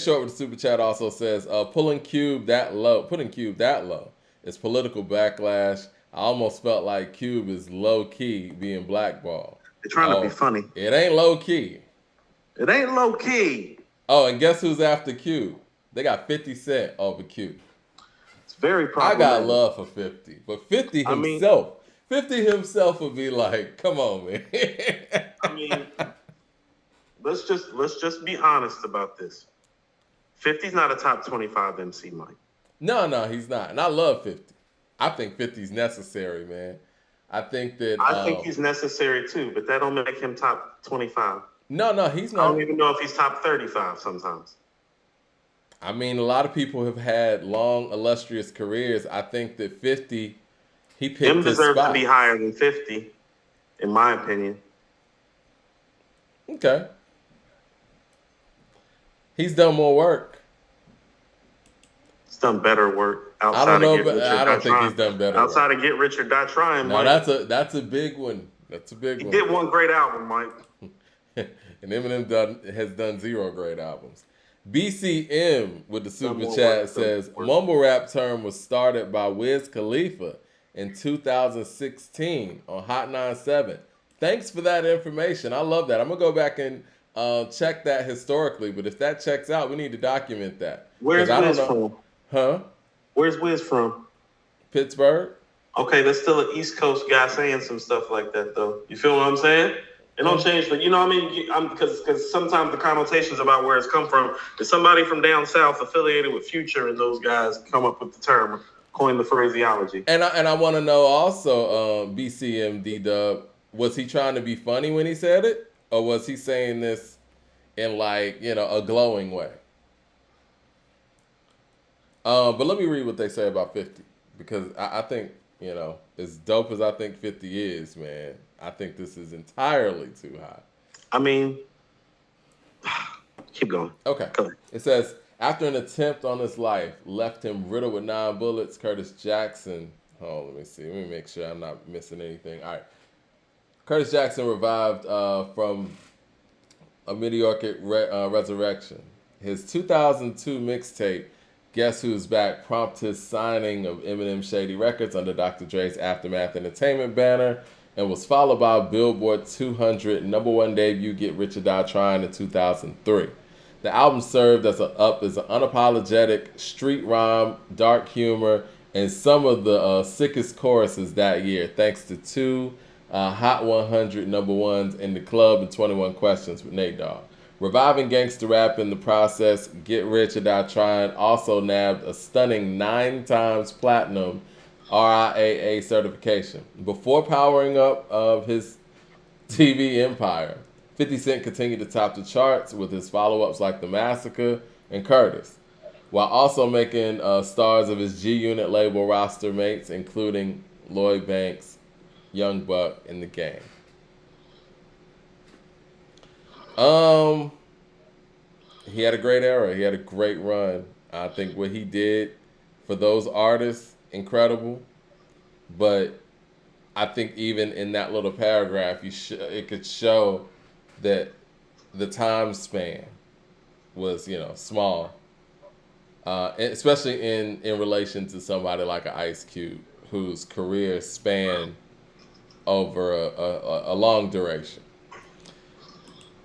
Short with the super chat also says, putting Cube that low is political backlash. I almost felt like Cube is low key being blackballed. They're trying to be Oh, funny. it ain't low key. It ain't low key. Oh, and guess who's after Cube? They got 50 Cent over Cube. It's very I got problematic. love for 50, but 50 I mean, himself, 50 himself would be like, come on, man. I mean, let's just be honest about this. 50's not a top 25 MC, Mike. No, he's not. And I love 50. I think 50's necessary, man. I think that. I think he's necessary too, but that don't make him top 25. No, he's I not. don't even know if he's top 35 sometimes. I mean, a lot of people have had long, illustrious careers. I think that 50, he picked Him his deserves spot. to be higher than 50, in my opinion. Okay. He's done more work. He's done better work I outside don't know, of Get but Rich or I Die don't think Trying. he's done better. Outside of Get Rich or Die Trying, No, Mike. that's a big one. That's a big He one. did one great album, Mike. And Eminem has done 0 great albums. BCM with the super more chat work, says, work. mumble rap term was started by Wiz Khalifa in 2016 on Hot 97. Thanks for that information. I love that. I'm going to go back and check that historically, but if that checks out, we need to document that. Where's 'Cause I don't Wiz know- from? Huh? Where's Wiz from? Pittsburgh? Okay, that's still an East Coast guy saying some stuff like that, though. You feel what I'm saying? It don't change, but you know what I mean? Because sometimes the connotations about where it's come from is somebody from down south affiliated with Future, and those guys come up with the term, coin the phraseology. And I want to know also, BCM D-Dub, was he trying to be funny when he said it? Or was he saying this in like, a glowing way? But let me read what they say about 50. Because I think, as dope as I think 50 is, man, I think this is entirely too high. I mean, keep going. Okay. Go ahead. It says, after an attempt on his life left him riddled with 9 bullets, Curtis Jackson. Oh, let me see. Let me make sure I'm not missing anything. All right. Curtis Jackson revived from a mediocre resurrection. His 2002 mixtape, Guess Who's Back, prompted his signing of Eminem Shady Records under Dr. Dre's Aftermath Entertainment banner, and was followed by a Billboard 200 #1 debut, Get Rich or Die Trying, in 2003. The album served as an unapologetic street rhyme, dark humor, and some of the sickest choruses that year, thanks to 2 Hot 100 #1s in the club and 21 Questions with Nate Dogg. Reviving gangster rap in the process, Get Rich or Die Trying also nabbed a stunning 9 times platinum RIAA certification. Before powering up of his TV empire, 50 Cent continued to top the charts with his follow-ups like The Massacre and Curtis, while also making stars of his G-Unit label roster mates, including Lloyd Banks, Young Buck, and The Game. He had a great era. He had a great run. I think what he did for those artists, incredible. But I think even in that little paragraph, it could show that the time span was, small, especially in relation to somebody like an Ice Cube, whose career spanned over a long duration.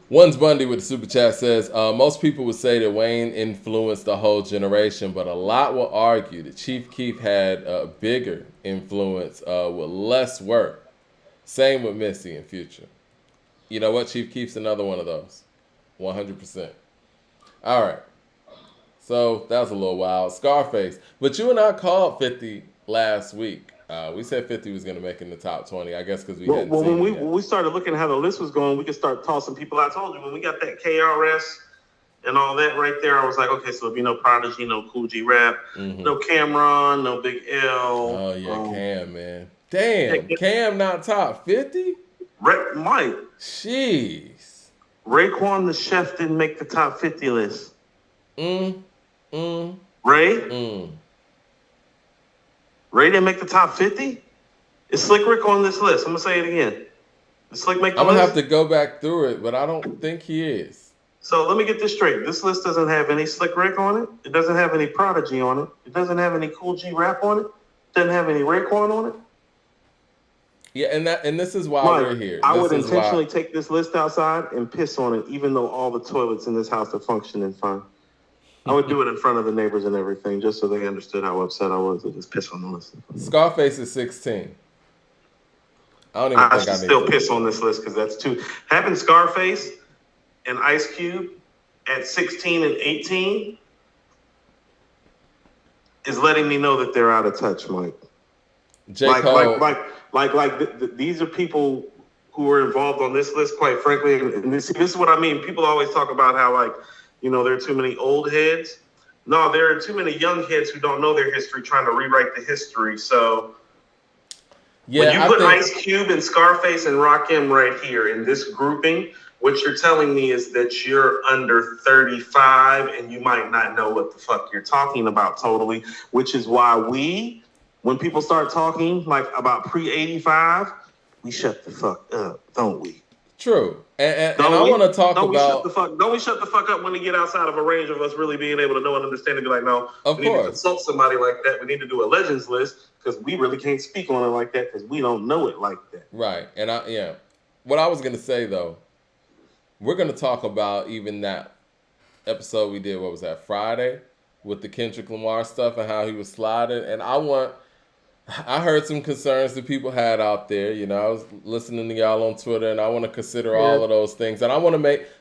One's Bundy with the super chat says, most people would say that Wayne influenced the whole generation, but a lot will argue that Chief Keef had a bigger influence with less work. Same with Missy and Future. You know what? Chief Keef's another one of those. 100%. All right. So that was a little wild. Scarface. But you and I called 50 last week. We said 50 was going to make it in the top 20. I guess because we hadn't seen it yet. When we started looking at how the list was going, we could start tossing people. I told you, when we got that KRS and all that right there, I was like, okay, so it'd be no Prodigy, no Cool G Rap, no Cameron, no Big L. Oh, yeah, Cam, man. Damn, Cam not top 50? Mike. Jeez. Raekwon the Chef didn't make the top 50 list. Ray? Ray didn't make the top 50? Is Slick Rick on this list? I'm going to say it again. Did Slick make the list? I'm going to have to go back through it, but I don't think he is. So let me get this straight. This list doesn't have any Slick Rick on it. It doesn't have any Prodigy on it. It doesn't have any Cool G Rap on it. It doesn't have any Raekwon on it. Yeah, and this is why Mike, we're here. I This would is why. intentionally take this list outside and piss on it, even though all the toilets in this house are functioning fine. I would do it in front of the neighbors and everything, just so they understood how upset I was with this piss on the list. Scarface is 16. I don't even I think should I need still to. piss on this list because that's too. Having Scarface and Ice Cube at 16 and 18 is letting me know that they're out of touch, Mike. J. Cole. These are people who are involved on this list, quite frankly. And this is what I mean. People always talk about how, like, you know, there are too many old heads. No, there are too many young heads who don't know their history trying to rewrite the history. So Yeah, when you put Ice Cube and Scarface and Rakim right here in this grouping, what you're telling me is that you're under 35 and you might not know what the fuck you're talking about totally, which is why when people start talking like about pre-85, we shut the fuck up, don't we? True. And I want to talk about... Don't we shut the fuck up when we get outside of a range of us really being able to know and understand and be like, no, of we need to consult somebody like that. We need to do a legends list because we really can't speak on it like that because we don't know it like that. Right. And what I was going to say, though, we're going to talk about even that episode we did, what was that, Friday, with the Kendrick Lamar stuff and how he was sliding. And I heard some concerns that people had out there. You know, I was listening to y'all on Twitter, and I want to consider all of those things. And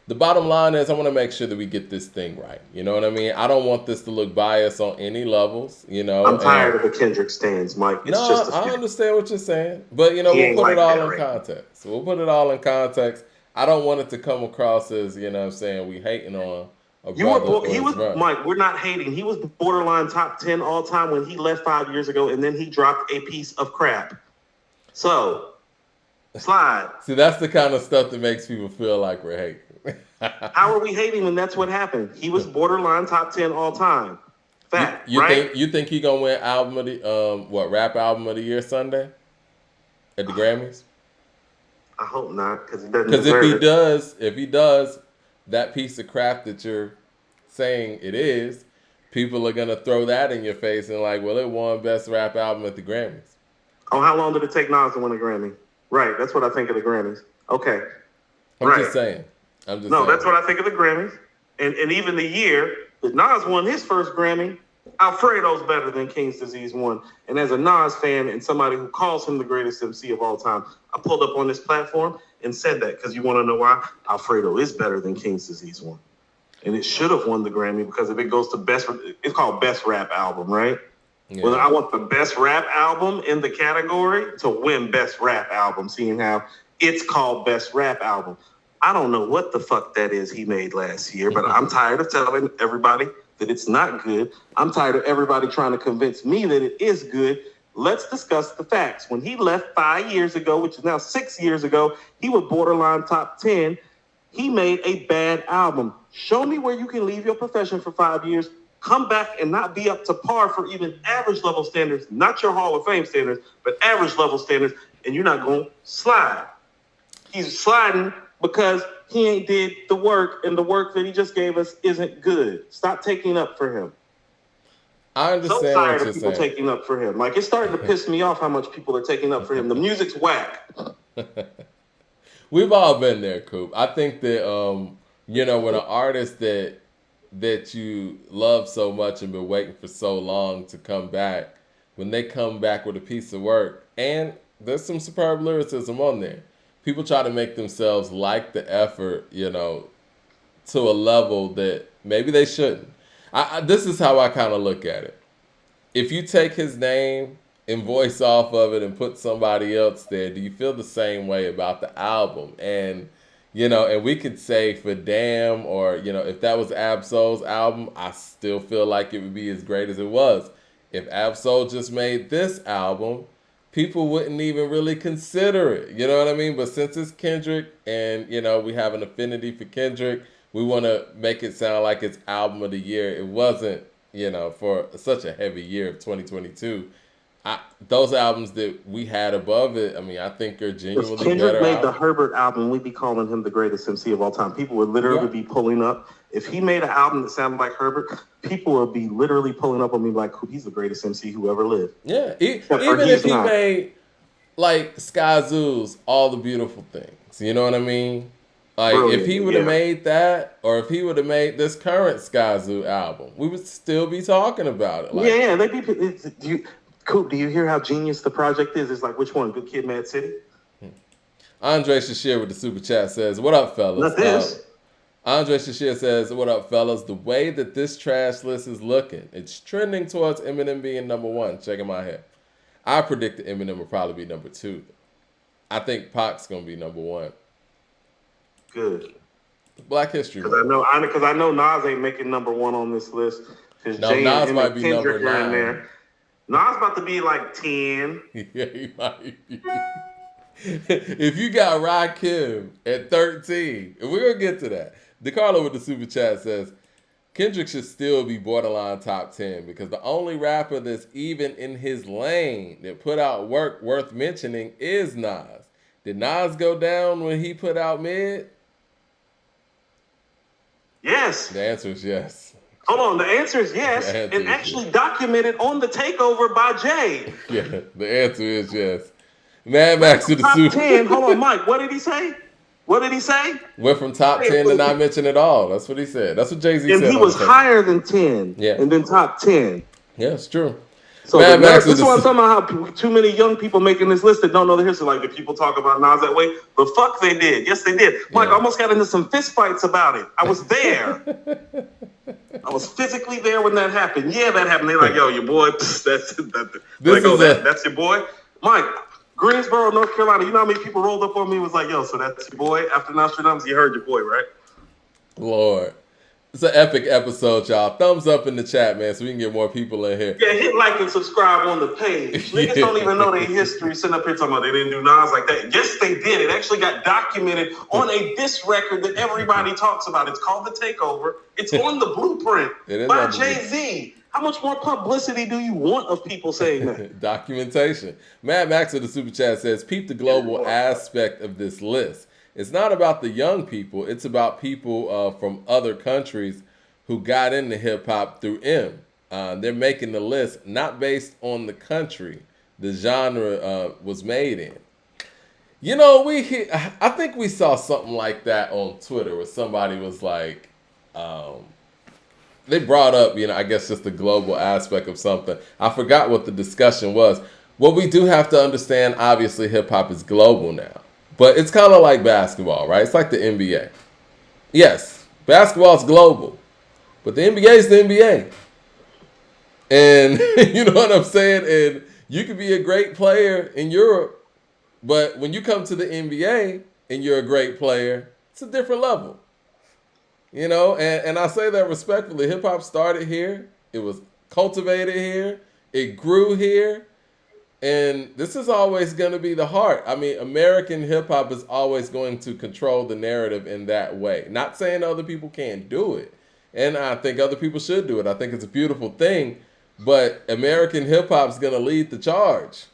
the bottom line is I want to make sure that we get this thing right. You know what I mean? I don't want this to look biased on any levels, you know. I'm tired of the Kendrick stands, Mike. I understand what you're saying. But, you know, we'll put it all in context. We'll put it all in context. I don't want it to come across as, you know what I'm saying, we hating on Mike, we're not hating. He was borderline top 10 all time when he left 5 years ago, and then he dropped a piece of crap. So, slide. See, that's the kind of stuff that makes people feel like we're hating. How are we hating when that's what happened? He was borderline top 10 all time. Fact, right? You think he gonna win album of the rap album of the year Sunday at the Grammys? I hope not, because he doesn't. Because if he does, that piece of crap that you're saying it is, people are gonna throw that in your face and like, well, it won best rap album at the Grammys. Oh, how long did it take Nas to win a Grammy? Right, that's what I think of the Grammys. Okay, I'm just saying. That's what I think of the Grammys, and even the year that Nas won his first Grammy, Alfredo's better than King's Disease won. And as a Nas fan and somebody who calls him the greatest MC of all time, I pulled up on this platform and said that because you want to know why? Alfredo is better than King's Disease won. And it should have won the Grammy because if it goes to it's called Best Rap Album, right? Yeah. Well, I want the Best Rap Album in the category to win Best Rap Album, seeing how it's called Best Rap Album. I don't know what the fuck that is he made last year, but I'm tired of telling everybody that it's not good. I'm tired of everybody trying to convince me that it is good. Let's discuss the facts. When he left 5 years ago, which is now 6 years ago, he was borderline top 10. He made a bad album. Show me where you can leave your profession for 5 years, come back and not be up to par for even average level standards, not your Hall of Fame standards, but average level standards, and you're not going to slide. He's sliding because he ain't did the work, and the work that he just gave us isn't good. Stop taking up for him. I understand. So tired of people taking up for him. Like, it's starting to piss me off how much people are taking up for him. The music's whack. We've all been there, Coop. I think that when an artist that you love so much and been waiting for so long to come back, when they come back with a piece of work, and there's some superb lyricism on there, people try to make themselves like the effort, to a level that maybe they shouldn't. This is how I kind of look at it. If you take his name and voice off of it and put somebody else there, do you feel the same way about the album? And, and we could say for Damn or, if that was Ab-Soul's album, I still feel like it would be as great as it was. If Ab-Soul just made this album, people wouldn't even really consider it. You know what I mean? But since it's Kendrick and, we have an affinity for Kendrick, we want to make it sound like it's album of the year. It wasn't, for such a heavy year of 2022. those albums that we had above it, I mean, I think are If genuinely Kendrick better made the albums. Herbert album, we'd be calling him the greatest MC of all time. People would literally Yeah. be pulling up. If he made an album that sounded like Herbert, people would be literally pulling up on me like, he's the greatest MC who ever lived. Yeah. Except for Even if he's he not. made like Sky Zoo's All the Beautiful Things, you know what I mean? Like if he Brilliant, would have yeah. made that, or if he would have made this current Sky Zoo album, we would still be talking about it. Like, Yeah, Coop, do you hear how genius the project is? It's like, which one? Good Kid, Mad City? Andre Shashir with the super chat says, "What up, fellas?" Not this. Andre Shashir says, "What up, fellas? The way that this trash list is looking, it's trending towards Eminem being number one." Checking my head. I predict that Eminem will probably be number two. I think Pac's gonna be number one. Good. Black History Because Month. I know Nas ain't making number one on this list. Because No, Nas might be Kendrick number are in 9. there. Nas about to be like 10. Yeah, he might be. If you got Rakim at 13, and we're gonna get to that. DeCarlo with the super chat says Kendrick should still be borderline top 10 because the only rapper that's even in his lane that put out work worth mentioning is Nas. Did Nas go down when he put out Mid? Yes. The answer is yes. Hold on. The answer is yes. The answer And is actually documented on the takeover by Jay. Yeah, the answer is yes. Mad Max with the Top super. 10. Hold on, Mike. What did he say? What did he say? Went from top 10 to not mention at all. That's what he said. That's what Jay-Z And said. he on was the tape. higher than 10. Yeah. And then top 10. Yeah, it's true. So Mad Max this with is what I'm the talking about. How too many young people making this list that don't know the history. Like, the people talk about Nas that way. The fuck they did. Yes, they did. Mike, I almost got into some fist fights about it. I was there. I was physically there when that happened. Yeah, that happened. They're like, yo, your boy, that's your boy. Mike, Greensboro, North Carolina. You know how many people rolled up on me and was like, yo, so that's your boy? After Nostradamus, you heard your boy, right? Lord. It's an epic episode, y'all. Thumbs up in the chat, man, so we can get more people in here. Yeah, hit like and subscribe on the page. Niggas don't even know their history. Sitting up here talking about they didn't do Nas like that. Yes, they did. It actually got documented on a diss record that everybody talks about. It's called The Takeover. It's on the blueprint by Jay-Z. How much more publicity do you want of people saying that? Documentation. Mad Max with the super chat says, peep the global aspect of this list. It's not about the young people. It's about people from other countries who got into hip-hop through M. They're making the list not based on the country the genre was made in. You know, I think we saw something like that on Twitter where somebody was like, they brought up, you know, I guess just the global aspect of something. I forgot what the discussion was. What we do have to understand, obviously, hip-hop is global now. But it's kind of like basketball, right? It's like the NBA. Yes, basketball is global. But the NBA is the NBA. And you know what I'm saying? And you could be a great player in Europe, but when you come to the NBA and you're a great player, it's a different level. You know, and I say that respectfully. Hip-hop started here. It was cultivated here. It grew here. And this is always going to be the heart. I mean, American hip-hop is always going to control the narrative in that way. Not saying other people can't do it. And I think other people should do it. I think it's a beautiful thing. But American hip-hop is going to lead the charge.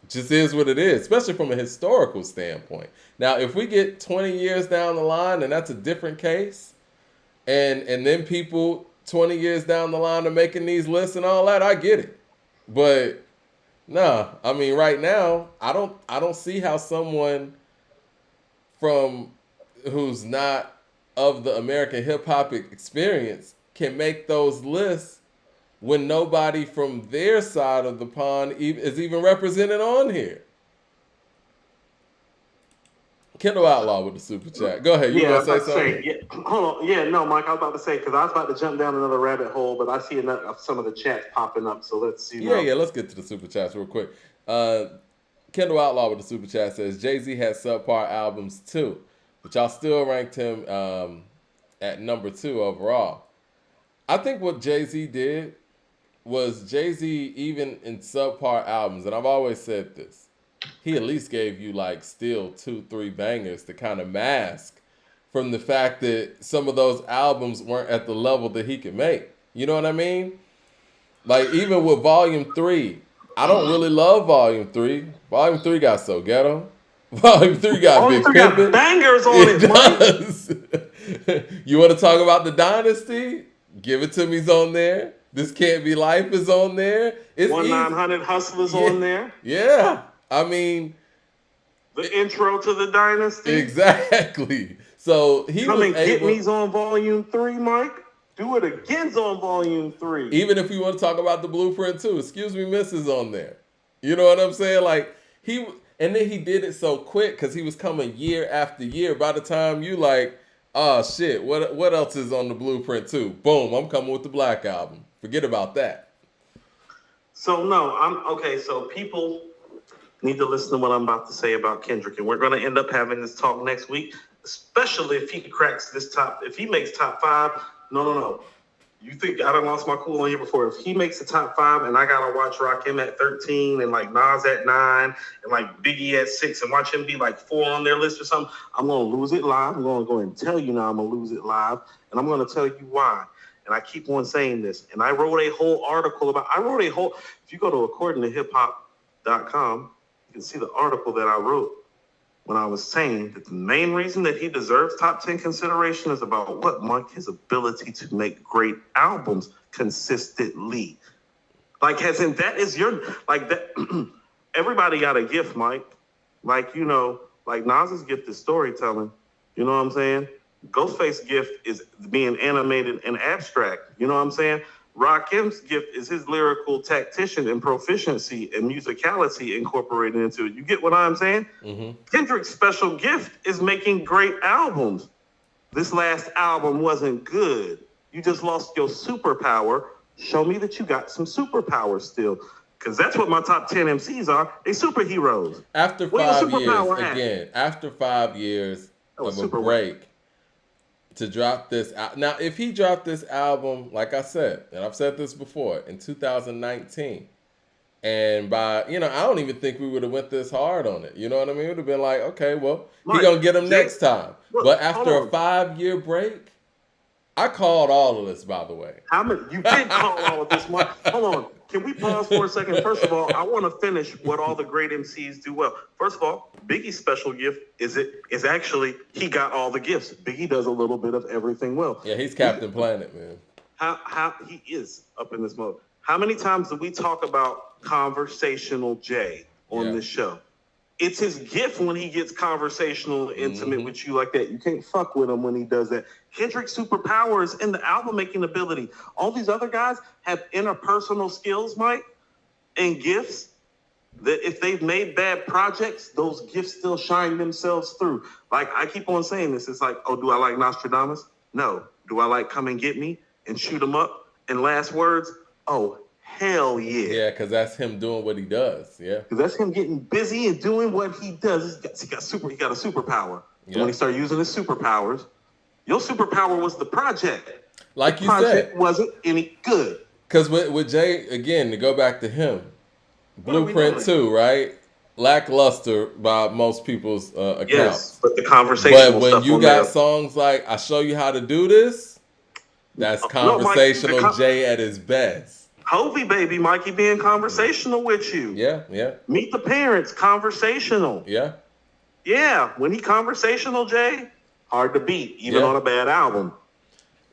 It just is what it is, especially from a historical standpoint. Now, if we get 20 years down the line, and that's a different case, and then people 20 years down the line are making these lists and all that, I get it. But no, I mean, right now, I don't see how someone from who's not of the American hip hop experience can make those lists when nobody from their side of the pond is even represented on here. Kendall Outlaw with the super chat. Go ahead. You want to say something? Hold on. Yeah, no, Mike, I was about to say, because I was about to jump down another rabbit hole, but I see some of the chats popping up, so let's see. Yeah, let's get to the super chats real quick. Kendall Outlaw with the super chat says, Jay-Z had subpar albums too, but y'all still ranked him at number 2 overall. I think what Jay-Z did was Jay-Z, even in subpar albums, and I've always said this, he at least gave you like still 2-3 bangers to kind of mask from the fact that some of those albums weren't at the level that he could make. You know what I mean? Like even with Volume 3, I don't really love Volume 3. Volume 3 got So Ghetto. Volume 3 got Volume Big 3 got Pimpin'. bangers on It it, Mike. does. You want to talk about the Dynasty? Give It To Me's on there. This Can't Be Life is on there. It's easy. 1-900 Hustlers Yeah. on there. Yeah. I mean, The intro to the Dynasty. exactly. So he Come was and Get able. Me's on Volume 3, Mike. Do It Again's on Volume 3. Even if you want to talk about the Blueprint too, Excuse Me Miss is on there. You know what I'm saying? Like and then he did it so quick because he was coming year after year. By the time you like, oh shit, what else is on the Blueprint too? Boom, I'm coming with the Black Album. Forget about that. So no, so people need to listen to what I'm about to say about Kendrick, and we're going to end up having this talk next week, especially if he cracks this top. If he makes top 5, no. You think I done lost my cool on here before? If he makes the top 5, and I gotta watch Rakim at 13, and like Nas at 9, and like Biggie at 6, and watch him be like 4 on their list or something, I'm gonna lose it live. I'm gonna go and tell you now I'm gonna lose it live, and I'm gonna tell you why. And I keep on saying this. And I wrote a whole article if you go to accordingtohiphop.com, you can see the article that I wrote when I was saying that the main reason that he deserves top 10 consideration is about what, Mike? His ability to make great albums consistently. Like, as in, that is your, like, that, everybody got a gift, Mike. Like, you know, like Nas's gift is storytelling. You know what I'm saying? Ghostface's gift is being animated and abstract. You know what I'm saying? Rakim's gift is his lyrical tactician and proficiency and musicality incorporated into it. You get what I'm saying? Mm-hmm. Kendrick's special gift is making great albums. This last album wasn't good. You just lost your superpower. Show me that you got some superpower still. Because that's what my top 10 MCs are. They superheroes. After 5 years, again, after 5 years of a break, to drop this now, if he dropped this album, like I said, and I've said this before, in 2019, and by I don't even think we would have went this hard on it. You know what I mean? It would have been like, okay, well, he gonna get him next time. Look, but after a 5-year break, I called all of this, by the way. How many? You did call all of this, Mike. Hold on. Can we pause for a second? First of all, I want to finish what all the great MCs do well. First of all, Biggie's special gift is actually he got all the gifts. Biggie does a little bit of everything well. Yeah, he's Captain Planet, man. How he is up in this mode. How many times do we talk about Conversational Jay on this show? It's his gift when he gets conversational, intimate with you like that. You can't fuck with him when he does that. Kendrick's superpower is in the album making ability. All these other guys have interpersonal skills, Mike, and gifts that if they've made bad projects, those gifts still shine themselves through. Like, I keep on saying this. It's like, oh, do I like Nostradamus? No. Do I like Come and Get Me and Shoot 'Em Up and Last Words? Oh, hell yeah. Yeah, because that's him doing what he does. Yeah. Because that's him getting busy and doing what he does. He got a superpower. Yeah. And when he started using his superpowers, your superpower was the project. Like the you project said. wasn't any good. Because with Jay, again, to go back to him, Blueprint 2, right? Lackluster by most people's accounts. Yes, but the conversational But when stuff you on got there, songs like I Show You How to Do This, that's conversational Mike, Jay at his best. Hovey baby, Mikey being conversational with you. Yeah. Meet the Parents, conversational. Yeah. Yeah, when he conversational, Jay, hard to beat, even on a bad album.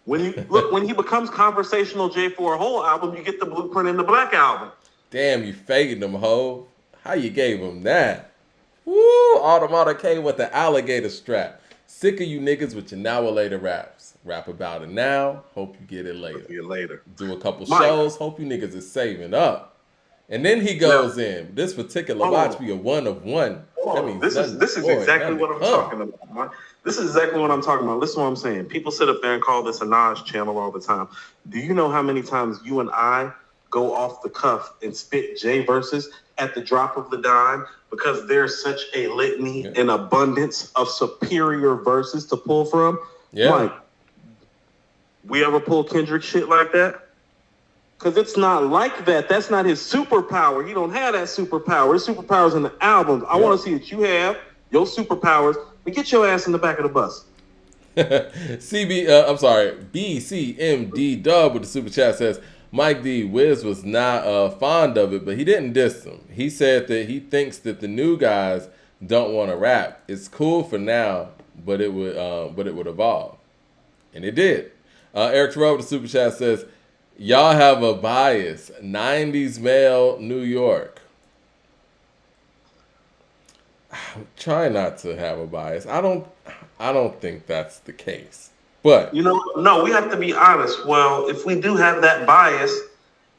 When he becomes conversational Jay for a whole album, you get the Blueprint and the Black Album. Damn, you faded him, ho. How you gave him that? Woo! Automata came with the alligator strap. Sick of you niggas with your now or later raps. Rap about it now. Hope you get it later. Do a couple shows. Hope you niggas is saving up. And then he goes in. This particular watch be a 1 of 1. That means this is exactly what I'm talking about. This is exactly what I'm talking about. Listen to what I'm saying. People sit up there and call this a Nas channel all the time. Do you know how many times you and I go off the cuff and spit J verses at the drop of the dime because there's such a litany and abundance of superior verses to pull from? Yeah. Mike, we ever pull Kendrick shit like that? Because it's not like that. That's not his superpower. He don't have that superpower. His superpower's in the albums. I want to see that you have your superpowers and get your ass in the back of the bus. BCMD Dub with the super chat says, Mike D. Wiz was not fond of it, but he didn't diss them. He said that he thinks that the new guys don't want to rap. It's cool for now, but it would evolve, and it did. Eric Terrell with the super chat says, "Y'all have a bias. '90s male New York." Try not to have a bias. I don't think that's the case. But no, we have to be honest. Well, if we do have that bias,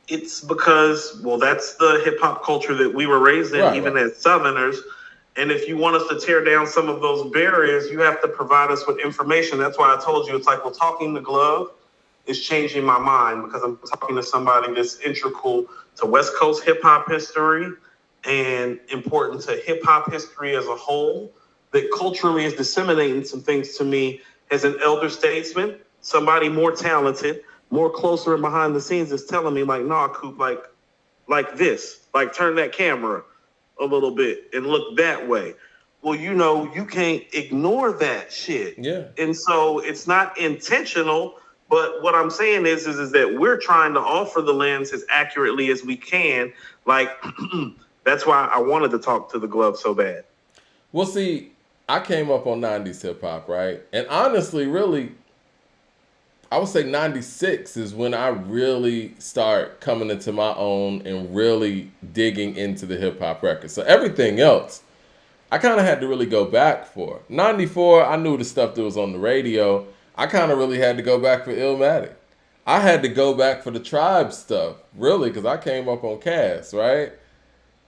it's because that's the hip hop culture that we were raised in, even as Southerners. And if you want us to tear down some of those barriers, you have to provide us with information. That's why I told you it's like, well, talking the glove is changing my mind because I'm talking to somebody that's integral to West Coast hip hop history and important to hip hop history as a whole, that culturally is disseminating some things to me as an elder statesman, somebody more talented, more closer and behind the scenes is telling me like, nah, Coop, like this, like turn that camera a little bit and look that way. Well, you can't ignore that shit. Yeah. And so it's not intentional, but what I'm saying is that we're trying to offer the lens as accurately as we can. Like, that's why I wanted to talk to the glove so bad. Well, see, I came up on 90s hip hop, right? And honestly, really, I would say 96 is when I really start coming into my own and really digging into the hip hop records. So everything else, I kind of had to really go back for. 94, I knew the stuff that was on the radio. I kind of really had to go back for Illmatic. I had to go back for the Tribe stuff, really, because I came up on Cass, right?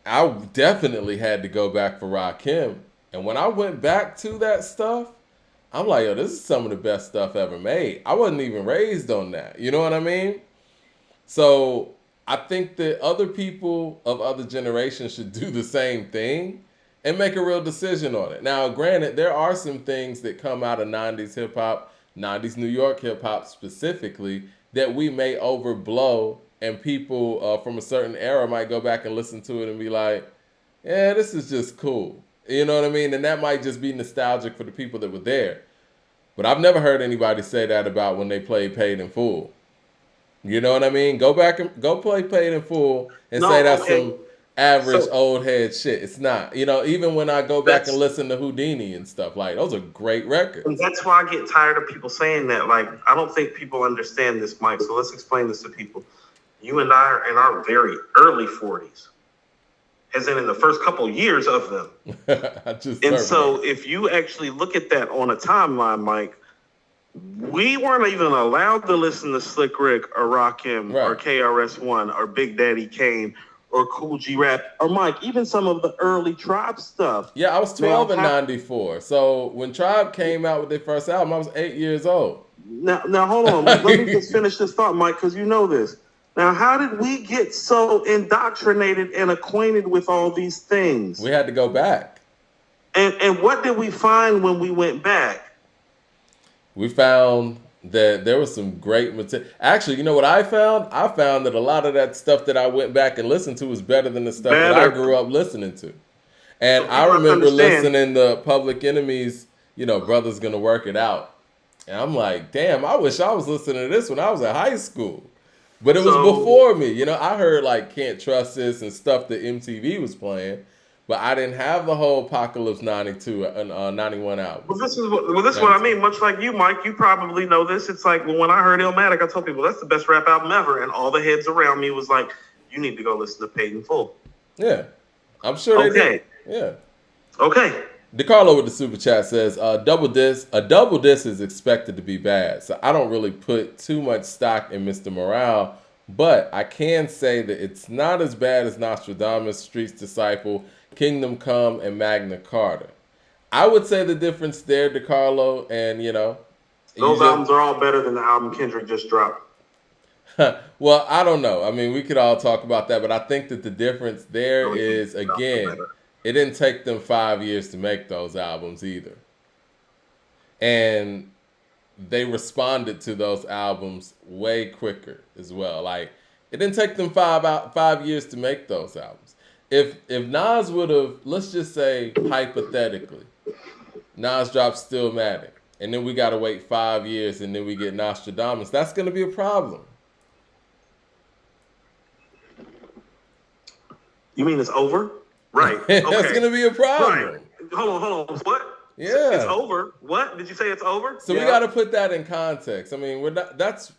I definitely had to go back for Rakim. And when I went back to that stuff, I'm like, yo, this is some of the best stuff ever made. I wasn't even raised on that. You know what I mean? So I think that other people of other generations should do the same thing and make a real decision on it. Now, granted, there are some things that come out of 90s hip hop, 90s New York hip hop specifically, that we may overblow, and people from a certain era might go back and listen to it and be like, yeah, this is just cool. You know what I mean? And that might just be nostalgic for the people that were there. But I've never heard anybody say that about when they played Paid in Full. You know what I mean? Go back and go play Paid in Full and say that's some average old head shit. It's not. Even when I go back and listen to Houdini and stuff, like, those are great records. And that's why I get tired of people saying that. Like, I don't think people understand this, Mike. So let's explain this to people. You and I are in our very early 40s. As in the first couple years of them. So if you actually look at that on a timeline, Mike, we weren't even allowed to listen to Slick Rick or Rakim or KRS-One or Big Daddy Kane or Cool G Rap or Mike, even some of the early Tribe stuff. Yeah, I was 12 in 94. So when Tribe came out with their first album, I was 8 years old. Now hold on. Let me just finish this thought, Mike, because you know this. Now, how did we get so indoctrinated and acquainted with all these things? We had to go back. And what did we find when we went back? We found that there was some great material. Actually, you know what I found? I found that a lot of that stuff that I went back and listened to was better than the stuff that I grew up listening to. And I remember listening to Public Enemy's, Brother's Gonna Work It Out. And I'm like, damn, I wish I was listening to this when I was in high school. But it was before me. I heard like Can't Trust This and stuff that MTV was playing, but I didn't have the whole Apocalypse 92 and 91 album. Well, this is what I mean. Much like you, Mike, you probably know this. It's like, when I heard Illmatic, I told people that's the best rap album ever. And all the heads around me was like, you need to go listen to Paid in Full. Yeah. I'm sure they did. Yeah. Okay. DeCarlo with the super chat says, a double disc is expected to be bad. So I don't really put too much stock in Mr. Morale, but I can say that it's not as bad as Nostradamus, Street's Disciple, Kingdom Come, and Magna Carta. I would say the difference there, DeCarlo, and those albums are all better than the album Kendrick just dropped. Well, I don't know. I mean, we could all talk about that, but I think that the difference there is, again, it didn't take them 5 years to make those albums either. And they responded to those albums way quicker as well. Like, it didn't take them 5 years to make those albums. If Nas would have, let's just say hypothetically, Nas drops Stillmatic, and then we got to wait 5 years, and then we get Nostradamus, that's going to be a problem. You mean it's over? Right. That's Okay. gonna be a Right. problem. Hold on. What? It's Yeah. over. What? Did you say it's over? So we Yeah. got to put that in context. I mean, we're not. That's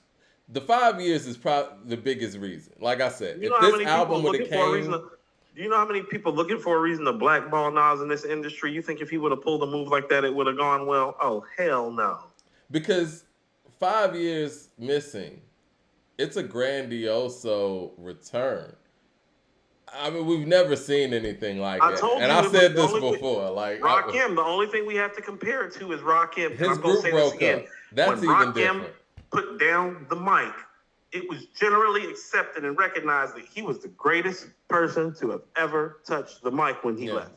the 5 years is probably the biggest reason. Like I said, You know if how this many people are album would have looking for a reason came to, do you know how many people looking for a reason to blackball Nas in this industry? You think if he would have pulled a move like that, it would have gone well? Oh, hell no. because 5 years missing, it's a grandioso return. I mean, we've never seen anything like I it, told and you I it was said the this only before. Like Rakim. The only thing we have to compare it to is Rakim. And his I'm going to group say this broke again. up. That's When even Rakim different. put down the mic, it was generally accepted and recognized that he was the greatest person to have ever touched the mic when he Yeah. left.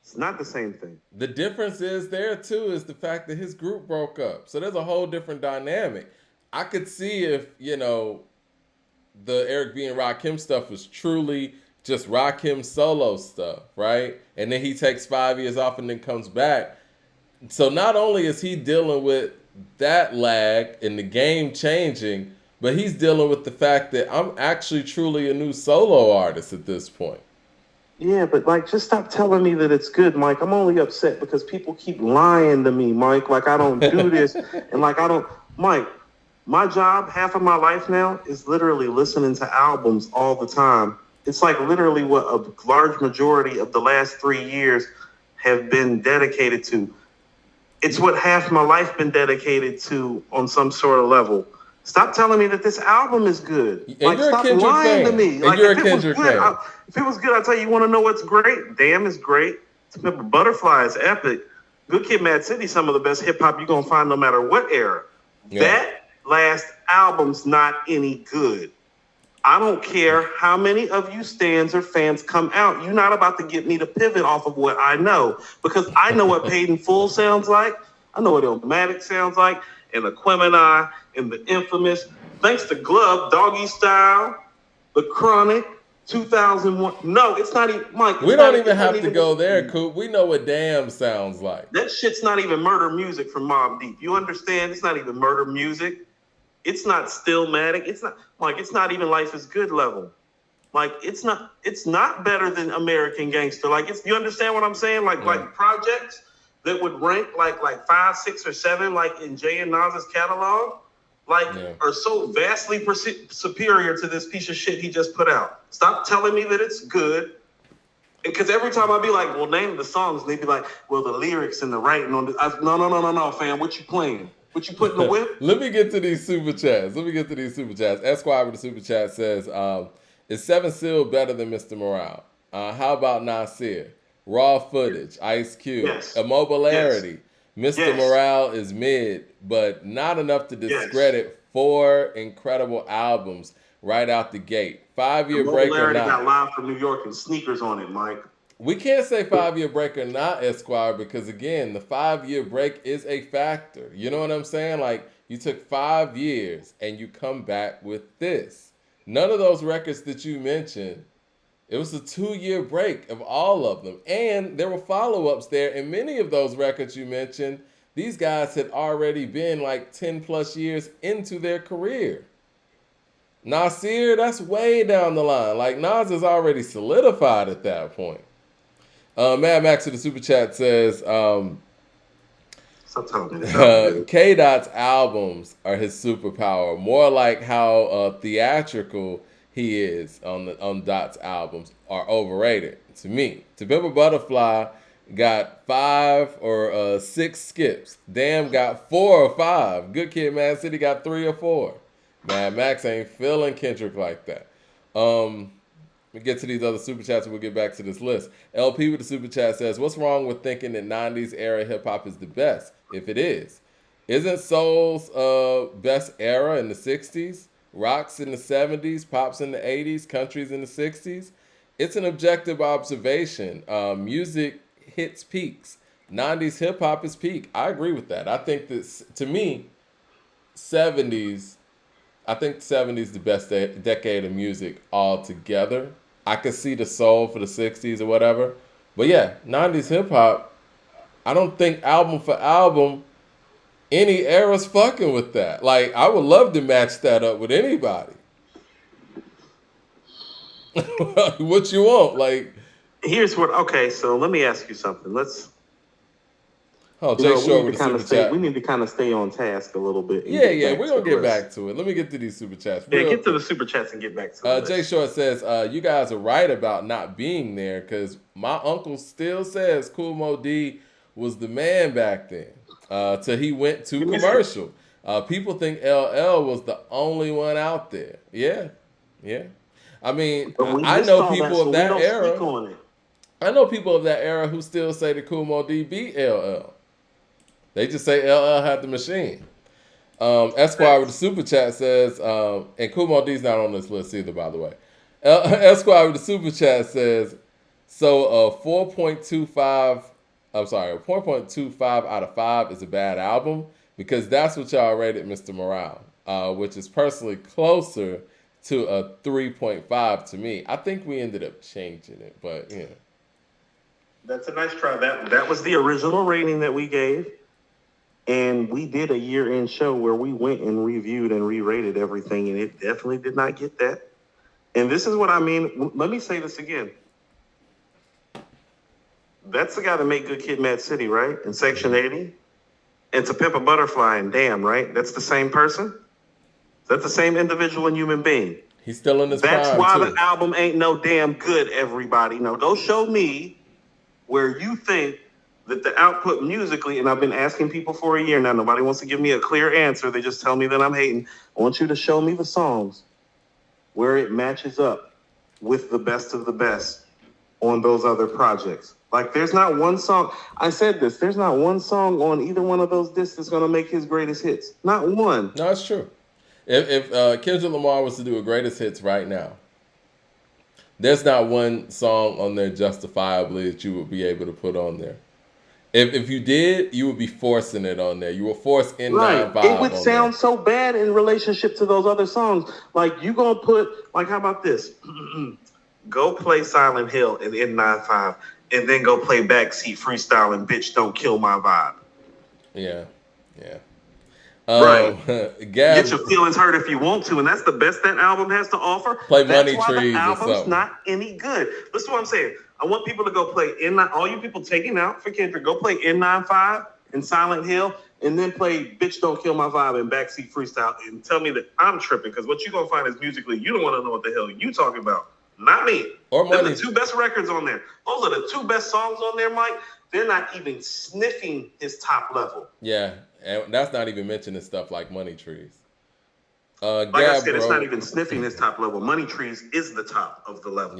It's not the same thing. The difference is there too is the fact that his group broke up. So there's a whole different dynamic. I could see if, the Eric B and Rakim stuff was truly just Rakim solo stuff, right? And then he takes 5 years off and then comes back. So not only is he dealing with that lag and the game changing, but he's dealing with the fact that I'm actually truly a new solo artist at this point. Yeah, but like, just stop telling me that it's good, Mike. I'm only upset because people keep lying to me, Mike. Like I don't do this, and like I don't, Mike. My job, half of my life now, is literally listening to albums all the time. It's like literally what a large majority of the last 3 years have been dedicated to. It's what half my life been dedicated to on some sort of level. Stop telling me that this album is good. And Like, you're a stop Kendrick lying to fan. me. And Like, you're if a it was Kendrick good, fan. if it was good, I tell you, you want to know what's great? Damn is great. Butterfly is epic. Good Kid, Mad City, some of the best hip hop you're gonna find no matter what era. Yeah. That last album's not any good. I don't care how many of you stands or fans come out. You're not about to get me to pivot off of what I know, because I know what Paid in Full sounds like. I know what Illmatic sounds like, and Aquemini, and the infamous, thanks to Glove, Doggy Style, The Chronic, 2001. No, it's not even, Mike. We don't even have to go there, Coop. We know what Damn sounds like. That shit's not even murder music from Mobb Deep. You understand? It's not even murder music. It's not Stillmatic. It's not, like, it's not even Life is Good level. Like, it's not better than American Gangster. Like, it's, you understand what I'm saying? Like, like projects that would rank like 5, 6, or 7, like in Jay and Nas's catalog, like, are so vastly superior to this piece of shit he just put out. Stop telling me that it's good. Because every time I'd be like, well, name the songs, and they'd be like, well, the lyrics and the writing on the, no, fam, what you playing? What you put in the whip? Let me get to these super chats. Esquire with the super chat says, is Seven Seal better than Mr. Morale? How about Nasir? Raw footage, Ice Cube, Immobilarity. Mr. Morale is mid, but not enough to discredit 4 incredible albums right out the gate. 5-year break or not. Got Live from New York and sneakers on it, Mike. We can't say 5-year break or not, Esquire, because again, the 5-year break is a factor. You know what I'm saying? Like, you took 5 years and you come back with this. None of those records that you mentioned, it was a 2-year break of all of them. And there were follow-ups there. And many of those records you mentioned, these guys had already been like 10 plus years into their career. Nasir, that's way down the line. Like, Nas is already solidified at that point. Mad Max in the super chat says, K Dot's albums are his superpower. More like how theatrical he is on Dot's albums are overrated to me. To Pimp a Butterfly got 5 or 6 skips. Damn got 4 or 5. Good Kid, Mad City got 3 or 4. Mad Max ain't feeling Kendrick like that. We get to these other super chats and we'll get back to this list. LP with the super chat says, what's wrong with thinking that 90s era hip hop is the best? If it is. Isn't soul's best era in the 60s? Rock's in the 70s, pop's in the 80s, country's in the 60s? It's an objective observation. Music hits peaks. 90s hip hop is peak. I agree with that. I think that, to me, 70s, I think 70s the best decade of music altogether. I could see the soul for the 60s or whatever. But yeah, 90s hip hop, I don't think album for album any era's fucking with that. Like, I would love to match that up with anybody. What you want? Like, Here's what. Okay, so let me ask you something. oh, Jay We Short need to with the kind of super stay. We chat. need to kind of stay on task a little bit and Yeah, get yeah, back we're to gonna the get list. back to it. Let me get to these super chats Yeah, real get to the quick. super chats and get back to the Jay list. Short says, you guys are right about not being there because my uncle still says Cool Mo D was the man back then till he went to You missed it. commercial. People think LL was the only one out there. Yeah, yeah. I mean, But we I missed know all that, people so of we that don't speak era. on it. I know people of that era who still say that Cool Mo D beat LL. They just say LL had the machine. Esquire with the Facts. super chat says, and Kumo D's not on this list either, by the way. Esquire with the super chat says, so 4.25, I'm sorry, a 4.25 out of 5 is a bad album because that's what y'all rated Mr. Morale, which is personally closer to a 3.5 to me. I think we ended up changing it, but yeah. That's a nice try. That was the original rating that we gave. And we did a year-end show where we went and reviewed and re-rated everything, and it definitely did not get that. And this is what I mean. Let me say this again. That's the guy that made Good Kid, Mad City, right? In Section 80. And To Pimp a Butterfly and Damn, right? That's the same person? That's the same individual and human being. He's still in his That's prime, why too. the album ain't no damn good, everybody. Now, go show me where you think that the output musically, and I've been asking people for a year now, nobody wants to give me a clear answer. They just tell me that I'm hating. I want you to show me the songs where it matches up with the best of the best on those other projects. Like, there's not one song. I said this. There's not one song on either one of those discs that's going to make his greatest hits. Not one. No, it's true. If Kendrick Lamar was to do a greatest hits right now, there's not one song on there justifiably that you would be able to put on there. If you did, you would be forcing it on there. You would force Right. N95 It would on sound there. so bad in relationship to those other songs. Like, you going to put, like, how about this? Go play Silent Hill in N95 and then go play Backseat Freestyle and Bitch Don't Kill My Vibe. Yeah, yeah. Right. Gab, Get your feelings hurt if you want to, and that's the best that album has to offer. play That's Money why the Trees or album's something. not any good. Listen to what I'm saying. I want people to go play N9. All you people taking out for Kendrick, go play N95 and Silent Hill, and then play Bitch Don't Kill My Vibe and Backseat Freestyle, and tell me that I'm tripping, because what you're going to find is musically, you don't want to know what the hell you talking about. Not me. Or They're Money. the two best records on there. Those are the two best songs on there, Mike. They're not even sniffing his top level. Yeah, and that's not even mentioning stuff like Money Trees. Like I said, it's not even sniffing his top level. Money Trees is the top of the level. Yeah.